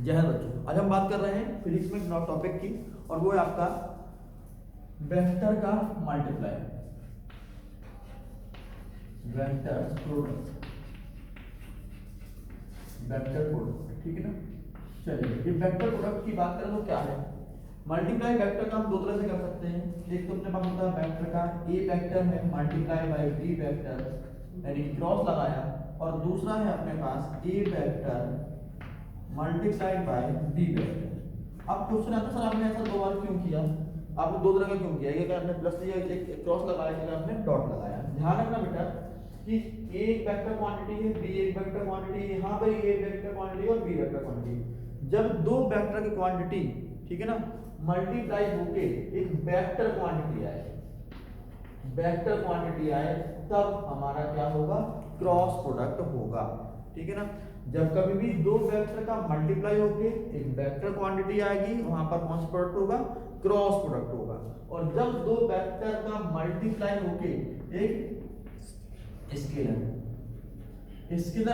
जय हिंद बच्चों। आज हम बात कर रहे हैं फिजिक्स में नॉट टॉपिक की, और वो है आपका वेक्टर का multiply, vector product, vector product. ठीक है ना। चलिए, ये वेक्टर प्रोडक्ट की बात करें तो क्या है। मल्टीप्लाई वेक्टर का हम दो तरह से कर सकते हैं। एक तो अपने पास होता है वेक्टर का ए वेक्टर है मल्टीप्लाई बाय बी वेक्टर, यानी क्रॉस लगाया, और दूसरा है अपने पास A vector multiplied by B vector. अब क्वेश्चन आता है सर आपने ऐसा दो बार क्यों किया, आपने दो तरह का क्यों किया, एक आपने प्लस लिया, एक क्रॉस लगाया, एक आपने डॉट लगाया। ध्यान रखना बेटा कि ए एक वेक्टर क्वांटिटी है, बी एक वेक्टर क्वांटिटी है, यहाँ पर ए वेक्टर क्वांटिटी और बी वेक्टर क्वांटिटी। जब दो वेक्टर की क्वांटिटी, ठीक है ना, मल्टीप्लाई होके एक वेक्टर क्वांटिटी आए, वेक्टर क्वांटिटी आए, तब हमारा क्या होगा, क्रॉस प्रोडक्ट होगा। ठीक है ना। जब कभी भी दो वेक्टर का मल्टीप्लाई होके एक वेक्टर क्वांटिटी आएगी, वहां पर कौन सा प्रोडक्ट होगा, क्रॉस प्रोडक्ट होगा। और जब दो वेक्टर का मल्टीप्लाई होके एक स्केलर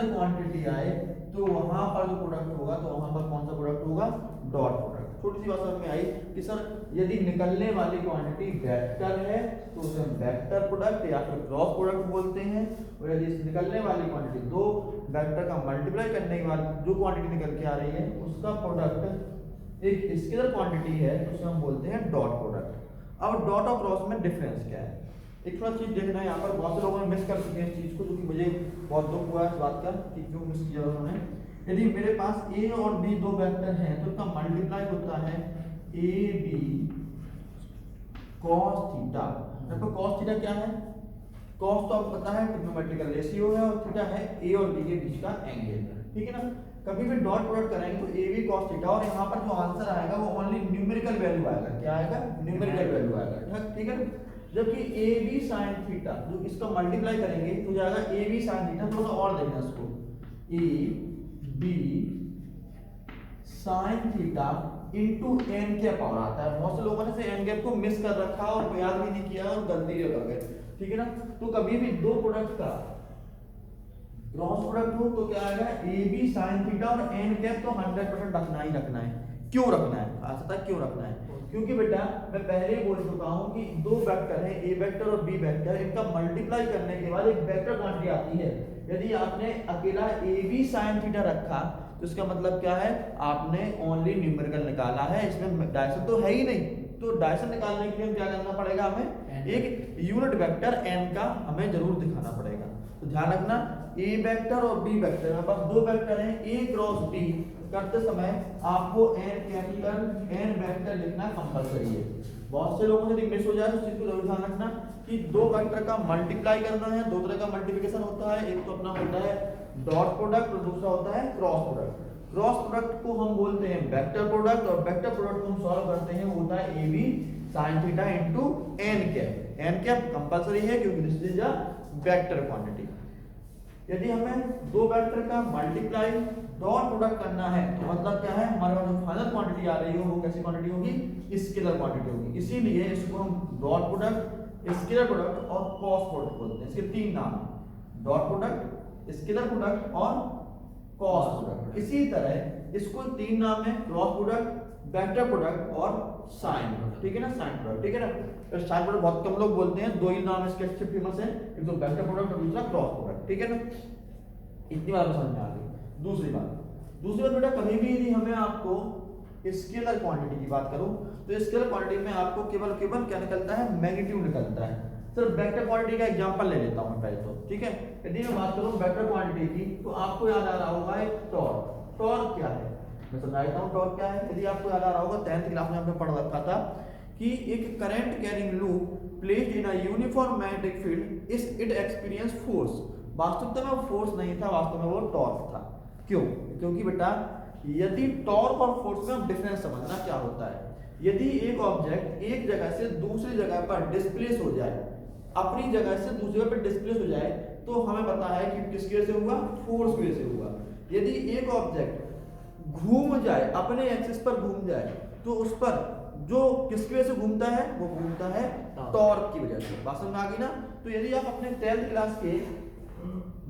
क्वांटिटी आए, तो वहां पर जो प्रोडक्ट होगा, तो वहां पर कौन सा प्रोडक्ट होगा, डॉट प्रोडक्ट। छोटी सी बात समझ में आई कि सर यदि निकलने वाली क्वांटिटी वेक्टर है तो उसे हम वेक्टर प्रोडक्ट या फिर क्रॉस प्रोडक्ट बोलते हैं, और यदि निकलने वाली क्वांटिटी दो वेक्टर का मल्टीप्लाई करने के बाद जो क्वांटिटी निकल के आ रही है उसका प्रोडक्ट एक स्केलर क्वांटिटी है, तो उसे हम बोलते हैं डॉट प्रोडक्ट। अब डॉट और क्रॉस में डिफरेंस क्या है, एक थोड़ा चीज देखना है। यहाँ पर बहुत से लोगों ने मिस कर चुके हैं इस चीज को, जो कि मुझे बहुत दुख हुआ इस बात का कि क्यों मिस किया उन्होंने। यदि मेरे पास ए और बी दो वेक्टर हैं तो इनका मल्टीप्लाई होता है ए बी कॉस थीटा। देखो कॉस थीटा क्या है, कॉस तो आपको पता है ट्रिग्नोमेट्रिकल रेशियो है, और थीटा है ए और बी के बीच का एंगल। ठीक है ना। कभी भी डॉट प्रोडक्ट करेंगे तो ए बी कॉस थीटा, और यहाँ पर जो आंसर आएगा वो ओनली न्यूमेरिकल वैल्यू आएगा। क्या आएगा, न्यूमेरिकल वैल्यू आएगा। ठीक है। जबकि ए बी साइन थीटा, जो इसका मल्टीप्लाई करेंगे तो जाएगा ए बी साइन थीटा। थोड़ा सा और देखना इसको, A B sine theta into N cap power आता है। बहुत से लोगों ने से एन कैप को मिस कर रखा और याद भी नहीं किया और गलती कर गए। ठीक है ना। तो कभी भी दो प्रोडक्ट का क्रॉस प्रोडक्ट हो तो क्या आएगा, ए बी साइन थीटा, और एन कैप तो 100% रखना ही रखना है। क्यों रखना है, आता है क्यों रखना है, क्योंकि बेटा मैं पहले ही बोल चुका हूं कि दो वेक्टर है ए वेक्टर और बी वेक्टर, इनका मल्टीप्लाई करने के बाद एक वेक्टर क्वांटिटी आती है। यदि आपने अकेला ए बी साइन थीटा रखा तो इसका मतलब क्या है, आपने ओनली न्यूमेरिकल निकाला है, इसमें डायरेक्शन तो है ही नहीं। तो डायरेक्शन निकालने के लिए क्या करना पड़ेगा, हमें एक यूनिट वेक्टर एन का हमें जरूर दिखाना पड़ेगा। तो ध्यान रखना, ए वेक्टर और बी वेक्टर, हमारे पास दो वेक्टर हैं, ए क्रॉस बी करते समय आपको एन कैपिटल एन वेक्टर लिखना कंपलसरी है। बहुत से लोगों से मिस हो जाए तो इस चीज को जरूर ध्यान रखना कि दो वेक्टर का मल्टीप्लाई करना है, दो तरह का मल्टीप्लिकेशन होता है, एक तो अपना होता है डॉट प्रोडक्ट और दूसरा होता है क्रॉस प्रोडक्ट। क्रॉस प्रोडक्ट को हम बोलते हैं वेक्टर प्रोडक्ट, और वेक्टर प्रोडक्ट को हम सॉल्व करते हैं, वो होता है A B sine theta into N cap. N cap compulsory है क्योंकि this is a vector quantity. यदि हमें दो वेक्टर का मल्टीप्लाई डॉट प्रोडक्ट करना है तो मतलब क्या है, हमारे पास जो फाइनल क्वांटिटी आ रही है वो कैसी क्वांटिटी होगी, स्केलर क्वांटिटी होगी। इसीलिए इसको हम डॉट प्रोडक्ट, स्केलर प्रोडक्ट और क्रॉस प्रोडक्ट बोलते हैं। इसके तीन नाम हैं, डॉट प्रोडक्ट, स्केलर प्रोडक्ट और क्रॉस प्रोडक्ट। इसी तरह इसको तीन नाम है, क्रॉस प्रोडक्ट, वेक्टर प्रोडक्ट और साइन प्रोडक्ट। ठीक है ना, साइन प्रोडक्ट। ठीक है ना। तो साइन प्रोडक्ट बहुत कम लोग बोलते हैं, दो ही नाम इसके अच्छे फेमस हैं, एक तो वेक्टर प्रोडक्ट और दूसरा क्रॉस प्रोडक्ट। ठीक है ना। इतनी बात समझ में आ गई। दूसरी बात बेटा, कभी भी यदि हमें आपको स्केलर क्वांटिटी की बात करूं तो स्केलर क्वांटिटी में आपको केवल क्या निकलता है, मैग्नीट्यूड निकलता है। सर वेक्टर क्वांटिटी का एग्जांपल ले लेता हूं मैं पहले तो। ठीक है। यदि मैं बात करूं वेक्टर क्वांटिटी की तो आपको याद आ रहा होगा एक टॉर्क। टॉर्क क्या है, मैं समझाता हूं टॉर्क क्या है। यदि आपको याद आ रहा होगा 10th क्लास में हमने पढ़ रखा था कि एक current carrying loop placed in a uniform magnetic field is it experience force. वास्तविकता में वो फोर्स नहीं था, वास्तव में वो टॉर्क था। क्यों, क्योंकि बेटा यदि टॉर्क और फोर्स में हम डिफरेंस समझना क्या होता है। यदि एक ऑब्जेक्ट एक जगह से दूसरी जगह पर डिस्प्लेस हो जाए, अपनी जगह से दूसरी जगह पर डिस्प्लेस हो जाए, तो हमें पता है कि किसकी वजह से हुआ, फोर्स की वजह से हुआ। यदि एक ऑब्जेक्ट घूम जाए, अपने एक्सिस पर घूम जाए, तो उस पर जो किसकी वजह से घूमता है, वो घूमता है टॉर्क की वजह से। बात समझ में आ गई ना। तो यदि आप अपने 10th क्लास के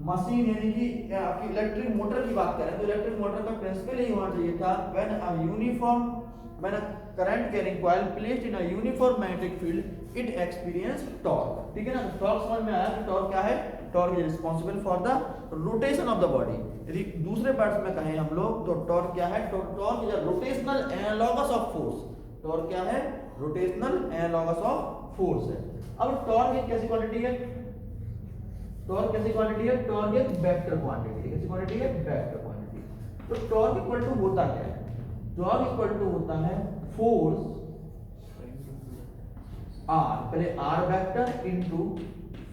मशीन यानी कि आपकी इलेक्ट्रिक मोटर की बात करें तो इलेक्ट्रिक मोटर का प्रिंसिपल यही होना चाहिए था when a current carrying coil placed in a uniform magnetic field it experience torque. ठीक है ना, टॉर्क समझ में आया कि टॉर्क क्या है? Torque is responsible for the rotation of the body. यदि दूसरे वर्ड्स में कहें हम लोग तो टॉर्क क्या है? Torque is a rotational analogous of force. Torque क्या है? रोटेशनल एनालॉगस ऑफ फोर्स है। अब टॉर्क एक कैसी क्वांटिटी है? टॉर्क कैसी क्वांटिटी है? टॉर्क एक वेक्टर क्वांटिटी है। कैसी क्वांटिटी है? Vector quantity. तो टॉर्क इक्वल टू होता क्या है? टॉर्क इक्वल टू होता है फोर्स आर, पहले आर वेक्टर इनटू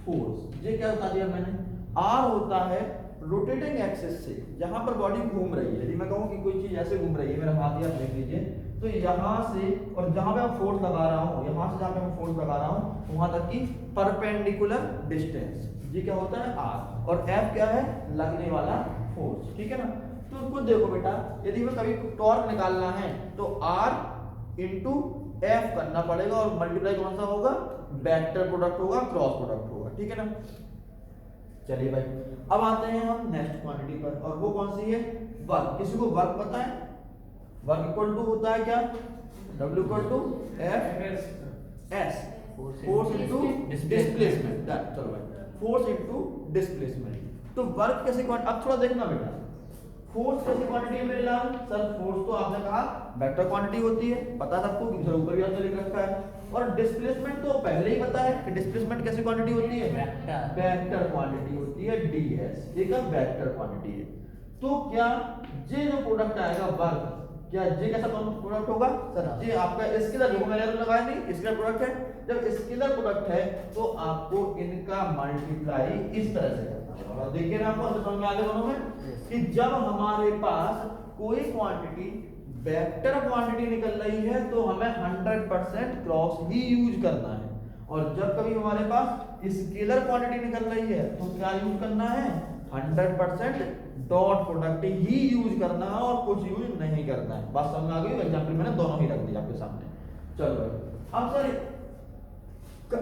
फोर्स। ये क्या बता दिया मैंने? आर होता है रोटेटिंग एक्सिस से, जहां पर बॉडी घूम रही है। यदि मैं कहूं कि कोई चीज ऐसे घूम रही है, मेरा हाथ या देख लीजिए, तो यहां से और जहां पे मैं फोर्स लगा रहा हूं, यहां से जहां पे मैं फोर्स लगा रहा हूं वहां तक की परपेंडिकुलर डिस्टेंस, ये क्या होता है? आर। और एफ क्या है? लगने वाला फोर्स। ठीक है ना, तो खुद देखो बेटा, यदि मैं कभी टॉर्क निकालना है तो आर इंटू एफ करना पड़ेगा और मल्टीप्लाई कौन सा होगा? वेक्टर प्रोडक्ट होगा, क्रॉस प्रोडक्ट होगा। ठीक है ना, चलिए भाई अब आते हैं हम नेक्स्ट क्वांटिटी पर, और वो कौन सी है? वर्क। किसी को वर्क पता है? वर्क इक्वल टू होता है क्या? W equal to F S, force into displacement. चलो भाई, फोर्स इनटू डिस्प्लेसमेंट। तो वर्क कैसे क्वांटिटी? अब थोड़ा देखना बेटा, फोर्स कैसी क्वांटिटी है मेरे लाल? सर फोर्स तो आपने कहा वेक्टर क्वांटिटी होती है, पता सबको क्योंकि सर ऊपर भी आपने लिख रखा है। और डिस्प्लेसमेंट तो पहले ही पता है कि डिस्प्लेसमेंट कैसी क्वांटिटी होती है? वेक्टर क्वांटिटी होती है, ds। ये का वेक्टर क्वांटिटी है। तो क्या ये जो प्रोडक्ट आएगा वर्क, क्या ये कैसा प्रोडक्ट होगा? सर ये आपका स्केलर, देखो मैंने लगाया नहीं, स्केलर प्रोडक्ट है। जब स्केलर प्रोडक्ट है तो आपको इनका मल्टीप्लाई इस तरह से करना होगा। देखिए ना, आपको समझ में आ गया दोनों में कि जब हमारे पास कोई क्वांटिटी वेक्टर क्वांटिटी निकल रही है तो हमें 100% क्रॉस ही यूज करना है, और जब कभी हमारे पास स्केलर क्वांटिटी निकल रही है तो क्या यूज करना है? 100% डॉट प्रोडक्ट ही यूज करना है और कुछ यूज नहीं करना है। बात समझ में आ गई? एग्जांपल मैंने दोनों ही रख दिया आपके सामने। चलो अब सर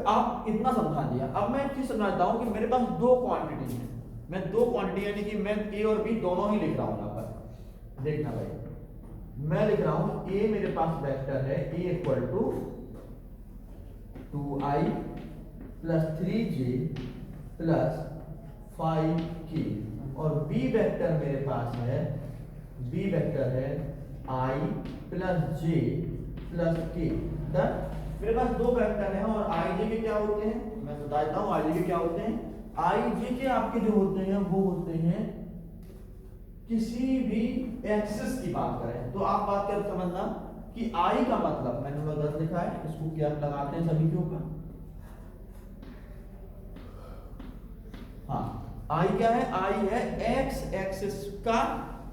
आप इतना समझा दिया, अब मैं एक चीज समझाता हूं कि मेरे पास दो क्वांटिटी है। मैं दो क्वांटिटी यानी कि मैं ए और बी दोनों ही लिख रहा हूं यहां पर। देखना भाई, मैं लिख रहा हूं ए मेरे पास वेक्टर है, A equal to 2i plus 3j plus 5k, और बी वेक्टर मेरे पास है, बी वेक्टर है i plus j plus k। मेरे पास दो वेक्टर हैं और i j के क्या होते हैं? मैं बता देता हूं i j के क्या होते हैं। i j के आपके जो होते हैं वो होते हैं किसी भी एक्सिस की बात करें तो आप बात कर समझना कि i का मतलब मैंने थोड़ा गलत लिखा है, इसको क्या लगाते हैं सभी के ऊपर। हाँ, i क्या है? i है x एक्सिस का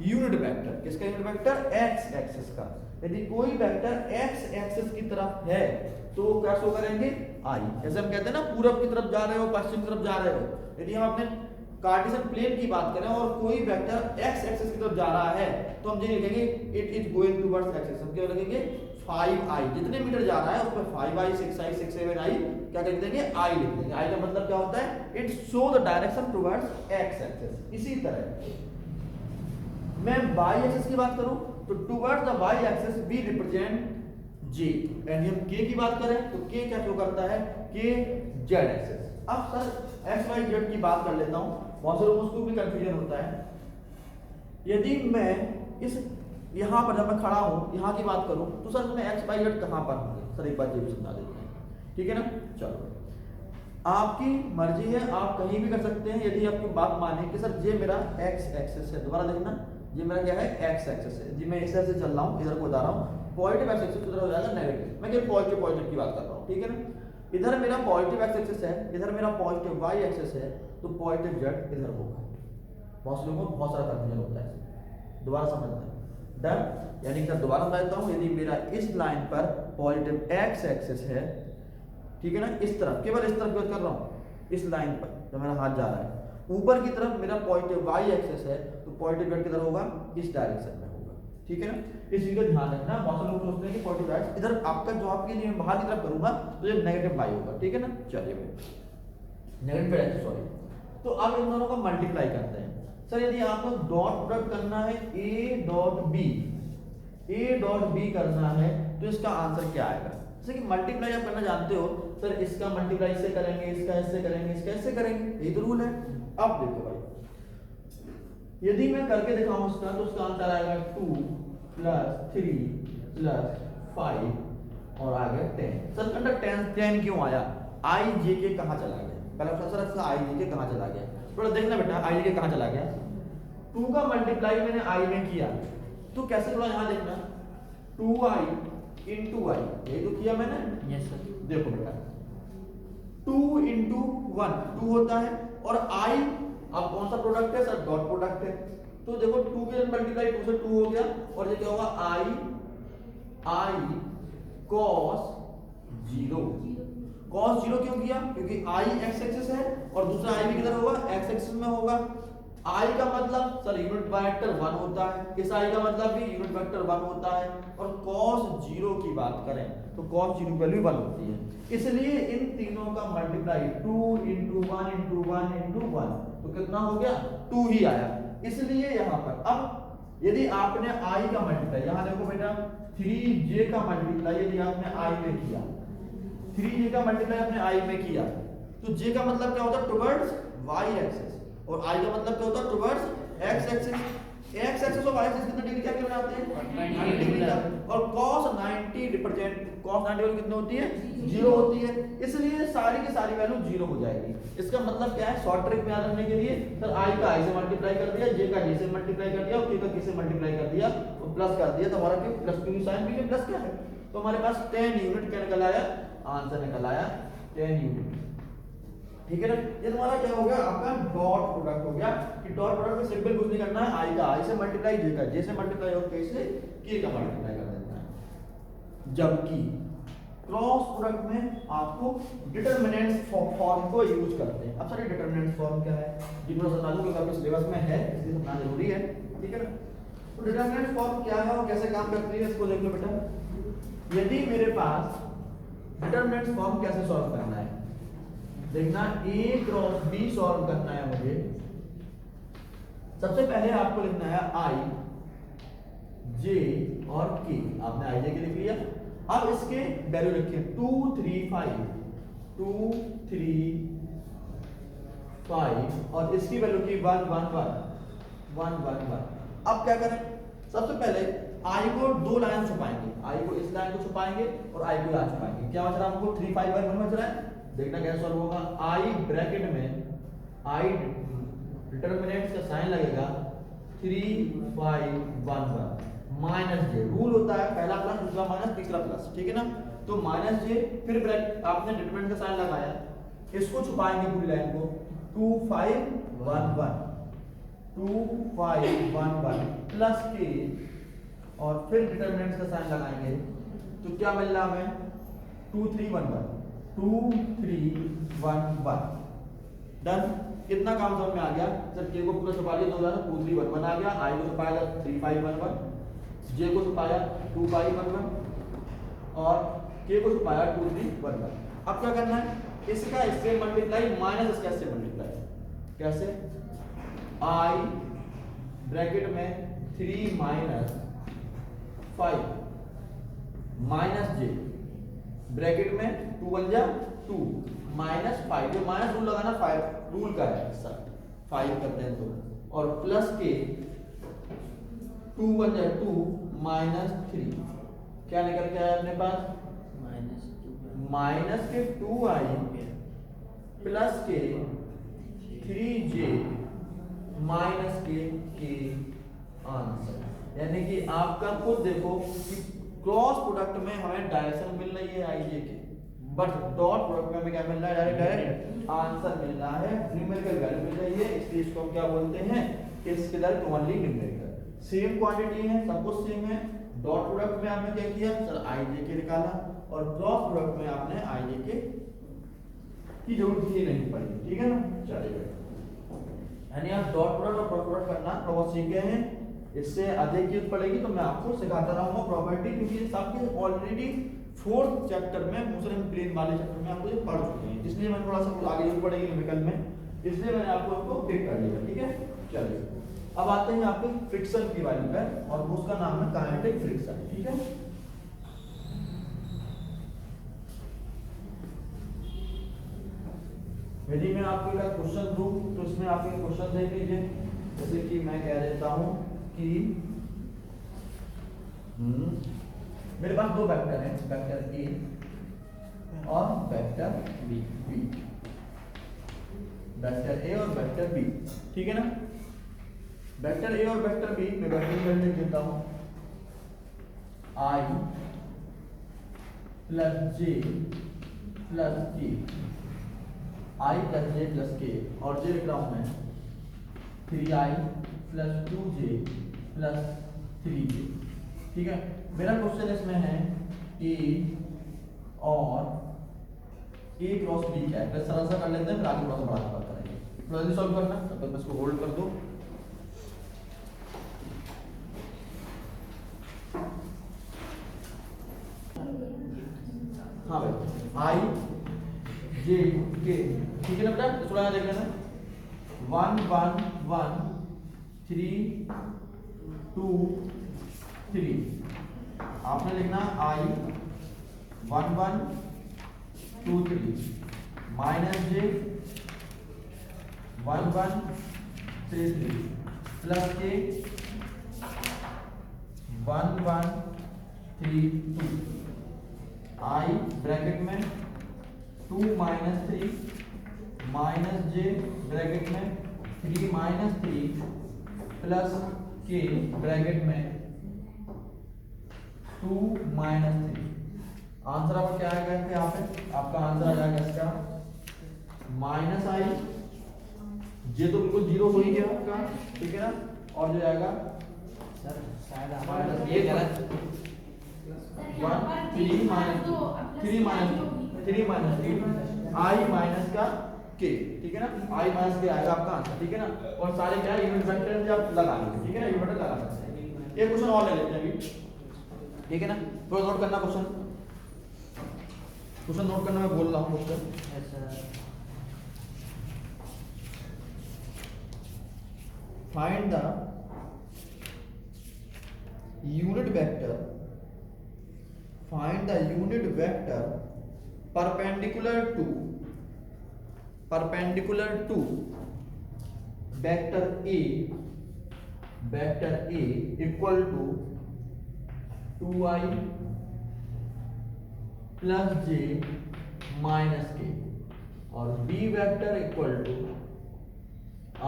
यूनिट वेक्टर। किसका यूनिट वेक्टर? x एक्सिस का। यदि कोई वेक्टर x एक्सिस की तरफ है तो क्या शो करेंगे? i। जैसे हम कहते हैं ना, पूरब की तरफ जा रहे हो, पश्चिम की तरफ जा रहे हो। यदि हम अपने कार्टेशियन प्लेन की बात करें और कोई वेक्टर x एक्सिस की तरफ जा रहा है तो हम ये लिखेंगे it is going towards axis. हम क्या लिखेंगे? 5i। जितने मीटर जा रहा है उस पर 5i 6i 6 7i क्या लिख देंगे? i लिख देंगे। i का मतलब क्या होता है? It show the direction towards x axis. इसी तरह मैं y एक्सिस की बात करूं तो towards the y axis we represent j, and हम k की बात करें तो k क्या शो करता है? k z axis. अब सर x y z की बात कर लेता हूं, बहुत से लोगों को भी कंफ्यूजन होता है। यदि मैं इस यहां पर जब मैं खड़ा हूं यहां की बात करूं तो सर मैं x y z कहां पर होंगे? सर एक बार ये भी समझा देते हैं, ठीक है ना। चलो आपकी मर्जी है, आप कहीं भी कर सकते हैं। यदि आपकी बात माने कि सर ये मेरा x एक्सिस है, दोबारा देखना, ये मेरा क्या है? x एक्सिस है। जी मैं इस तरह से चल रहा हूं, इधर को बता रहा हूं, पॉजिटिव x एक्सिस किधर हो जाएगा? नेगेटिव। मैं केवल पॉजिटिव की बात कर रहा हूं, ठीक है ना। इधर मेरा पॉजिटिव x एक्सिस है, इधर मेरा पॉजिटिव y एक्सिस है, तो पॉजिटिव z इधर होगा। बहुत लोगों को बहुत सारा कंफ्यूजन होता है, दोबारा समझना है। डन? यानी कि दोबारा समझ देता हूं, यदि मेरा इस लाइन पर पॉजिटिव x एक्सिस है, ठीक है ना, इस तरफ, केवल इस तरफ कर रहा हूं, इस लाइन पर जब मेरा हाथ जा रहा है, ऊपर की तरफ मेरा पॉजिटिव y एक्सिस है तो पॉजिटिव z किधर होगा? इस डायरेक्शन में होगा, ठीक है ना। इस चीज का ध्यान रखना। बहुत से लोग सोचते हैं कि पॉजिटिव x इधर आपका जवाब के लिए बाहर की तरफ करूंगा तो ये नेगेटिव y होगा, ठीक है ना। चलिए नेगेटिव x, सॉरी। तो अब इन दोनों का मल्टीप्लाई करते हैं। सर यदि आपको डॉट प्रोडक्ट करना है ए डॉट बी करना है तो इसका आंसर क्या आएगा? जैसे कि मल्टीप्लाई आप करना जानते हो, सर इसका मल्टीप्लाई इससे करेंगे, इसका इससे करेंगे, इसका इससे करेंगे, यही तो रूल है। अब देखो भाई, यदि मैं करके दिखाऊं उसका तो उसका आंसर आएगा 2 + 3 + 5 और आ गया 10। सर अंडर 10 क्यों आया? आई जे के कहाँ चला गया? पहला सर आई जे के कहाँ चला गया? थोड़ा देखना बेटा, आई जे के कहाँ चला गया? 2 का मल्टीप्लाई मैंने आई में किया तो कैसे, थोड़ा यहाँ देखना, 2i × i, यही तो किया मैंने। Yes sir. देखो बेटा 2 × 1 2 होता है और i अब कौन सा प्रोडक्ट है सर? डॉट प्रोडक्ट है। तो देखो 2 के मल्टीप्लाई 2 से 2 हो गया और ये क्या होगा? i cos 0। cos 0 क्यों किया? क्योंकि i x एक्सिस है और दूसरा i भी किधर होगा? x एक्सिस में होगा। i का मतलब सर यूनिट वेक्टर 1 होता है, इस i का मतलब भी यूनिट वेक्टर 1 होता है। और cos 0 की बात करें तो cos 0 की वैल्यू 1 होती है, इसलिए इन तीनों का मल्टीप्लाई 2 × 1 × 1 × 1 तो कितना हो गया? 2 ही आया। इसलिए यहाँ पर अब यदि आपने i का मल्टीप्लाई, यहाँ देखो बेटा 3j का मल्टीप्लाई यदि आपने i में किया, 3j का मल्टीप्लाई आपने i में किया तो j का मतलब क्या होता है? टुवर्ड्स y एक्सिस, और i का मतलब क्या होता है? Towards x axis. x axis और y एक्सिस कितने डिग्री क्या बनाते हैं? 90 डिग्री का। और cos 90 रिप्रेजेंट, cos 90 वैल्यू कितनी होती है? 0 होती है, इसलिए सारी की सारी वैल्यू 0 हो जाएगी। इसका मतलब क्या है? शॉर्ट ट्रिक में याद रखने के लिए सर i का i से मल्टीप्लाई कर दिया, j का j से मल्टीप्लाई कर दिया और k का k से मल्टीप्लाई कर दिया और प्लस कर दिया, तो हमारा क्या प्लस की साइन भी है, प्लस क्या है? तो हमारे पास 10 यूनिट क्या निकल आया? आंसर निकल आया 10 यूनिट। ठीक है ना? ये तुम्हारा क्या हो गया? आपका डॉट प्रोडक्ट हो गया कि डॉट प्रोडक्ट में सिंपल कुछ नहीं करना है, i का i से मल्टीप्लाई, j का j से मल्टीप्लाई और k से k का मल्टीप्लाई कर देना है। जबकि क्रॉस प्रोडक्ट में आपको डिटरमिनेंट फॉर्म को यूज करते हैं। अब सर डिटरमिनेंट फॉर्म क्या है? ये थोड़ा सा नाजूक क्योंकि आपके सिलेबस में है, इसलिए समझना जरूरी है। ठीक है ना? तो डिटरमिनेंट फॉर्म क्या है और कैसे काम करती है इसको देख लो बेटा। यदि मेरे पास डिटरमिनेंट फॉर्म कैसे सॉल्व करना है, देखना a क्रॉस b सॉल्व करना है मुझे। सबसे पहले आपको लिखना है i j और k, आपने i j के लिख लिया। अब इसके वैल्यू लिखिए 2 3 5 2 3 5 और इसकी वैल्यू की 1 1 1 1 1 1। अब क्या करें? सबसे पहले i को दो लाइन छुपाएंगे, i को इस लाइन को छुपाएंगे और i को यहाँ छुपाएंगे। क्या बच रहा है हमको? 3 5 1 1 बच रहा है। देखना कैसे सॉल्व होगा। i ब्रैकेट में i डिटरमिनेंट का साइन लगेगा 3 5 1 1 माइनस j, रूल होता है पहला प्लस दूसरा माइनस तीसरा प्लस। ठीक है ना? तो माइनस j, फिर ब्रैकेट आपने डिटरमिनेंट का साइन लगाया, इसको छुपाएंगे पूरी लाइन को 2 5 1 1 2 5 1 1 प्लस k और फिर डिटरमिनेंट का साइन लगाएंगे तो क्या मिल रहा हमें? 2 3 1 1 2 3 1 1। डन। कितना काम समझ में आ गया? सर k को पूरा छुपा लिया, 2 3 1 1 आ गया, i को छुपाया 3 5 1 1, j को छुपाया 2 5 1 1 और k को छुपाया 2 3 1 1। अब क्या करना है? इसका इससे मल्टीप्लाई माइनस इसका इससे मल्टीप्लाई। कैसे? i ब्रैकेट में 3 माइनस 5 माइनस j ब्रैकेट में 2 1 जा 2 माइनस 5, जो माइनस रूल लगाना 5 रूल का है, सर 5 करते हैं तो, और प्लस के 2 1 जा 2 माइनस 3, क्या निकल के आया अपने पास? माइनस के 2i प्लस के 3j माइनस के आंसर। यानी कि आपका खुद देखो कि क्रॉस प्रोडक्ट में हमें डायरेक्शन मिल रही है i j के, बट डॉट प्रोडक्ट में हमें क्या मिल रहा है? डायरेक्ट आंसर मिल रहा है, न्यूमेरिकल वैल्यू मिल रही है, इसलिए इसको हम क्या बोलते हैं? इसके दर ओनली न्यूमेरिकल। सेम क्वांटिटी है, सब कुछ सेम है। डॉट प्रोडक्ट में आपने क्या किया? सर i j के निकाला और क्रॉस प्रोडक्ट में आपने i j के की जरूरत ही नहीं पड़ी। ठीक है ना? चलिए, यानी आप डॉट प्रोडक्ट और क्रॉस प्रोडक्ट करना बहुत सीख गए हैं। इससे अधिक जरूरत पड़ेगी तो मैं आपको सिखाता रहूंगा प्रॉपर्टी, क्योंकि सबके ऑलरेडी 4th चैप्टर में मुस्लिम प्लेन वाले चैप्टर में आपको ये पढ़ चुके हैं, इसलिए मैं थोड़ा सा आगे जरूर पड़ेगी न्यूमेरिकल में। इसलिए मैंने आपको पिक कर लिया, ठीक है। चलिए अब आते हैं आपके फ्रिक्शन की वैल्यू पर, और उसका नाम है काइनेटिक फ्रिक्शन, ठीक है। यदि मैं आपको एक क्वेश्चन दूं तो इसमें आप एक क्वेश्चन देख लीजिए, जैसे कि मैं कह देता हूं कि मेरे पास दो वेक्टर हैं, वेक्टर ए और वेक्टर बी, वेक्टर ए और वेक्टर बी, ठीक है ना। वेक्टर ए और वेक्टर बी में वेक्टर वैल्यू लिख देता हूं आई प्लस जे प्लस के, आई प्लस जे प्लस के, और जे लिख रहा हूं मैं 3i plus 2j plus 3j, ठीक है। मेरा क्वेश्चन इसमें है ए और ए क्रॉस बी क्या है, सरल सा कर लेते हैं, फिर आगे थोड़ा सा बड़ा बात करेंगे। थोड़ा जल्दी सॉल्व करना, तब तक इसको होल्ड कर दो। हाँ भाई, आई जे के, ठीक है ना बेटा, थोड़ा यहाँ देख लेना 1 1 1 3 2 3, आपने लिखना आई 1 1 2 3 माइनस जे 1 1 3 3 प्लस के 1 1 3 2, आई ब्रैकेट में 2 माइनस 3 माइनस जे ब्रैकेट में 3 माइनस 3 प्लस के ब्रैकेट में 2 माइनस 3। आंसर आपका क्या आएगा यहाँ पे, आपका आंसर आ जाएगा इसका माइनस आई, जे तो बिल्कुल जीरो हो ही गया आपका, ठीक है ना, और जो आएगा सर शायद माइनस ये गलत 3 माइनस 3 आई माइनस का के, ठीक है ना, आई माइनस के आएगा आपका आंसर, ठीक है ना। और सारे क्या यूनिट वेक्टर से आप लगा लीजिए, ठीक है ना, यूनिट वेक्टर लगा सकते हैं। एक क्वेश्चन और ले लेते हैं अभी, ठीक है ना, थोड़ा नोट करना क्वेश्चन, क्वेश्चन नोट करना, मैं बोल रहा हूँ question. Find the unit vector, find the unit vector perpendicular to vector A equal to 2i plus j minus k, और B vector equal to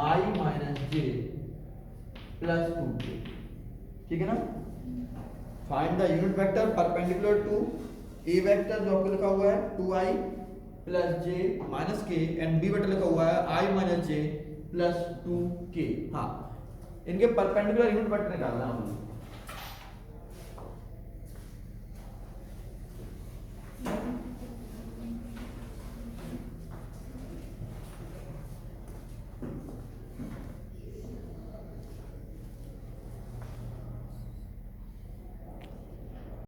I minus j plus 2k, ठीक है ना। Find the unit vector perpendicular to A vector जो आपको लिखा हुआ है 2i plus J minus K, and B vector लिखा हुआ है i minus J plus 2k। हाँ, इनके परपेंडिकुलर यूनिट वेक्टर निकालना है।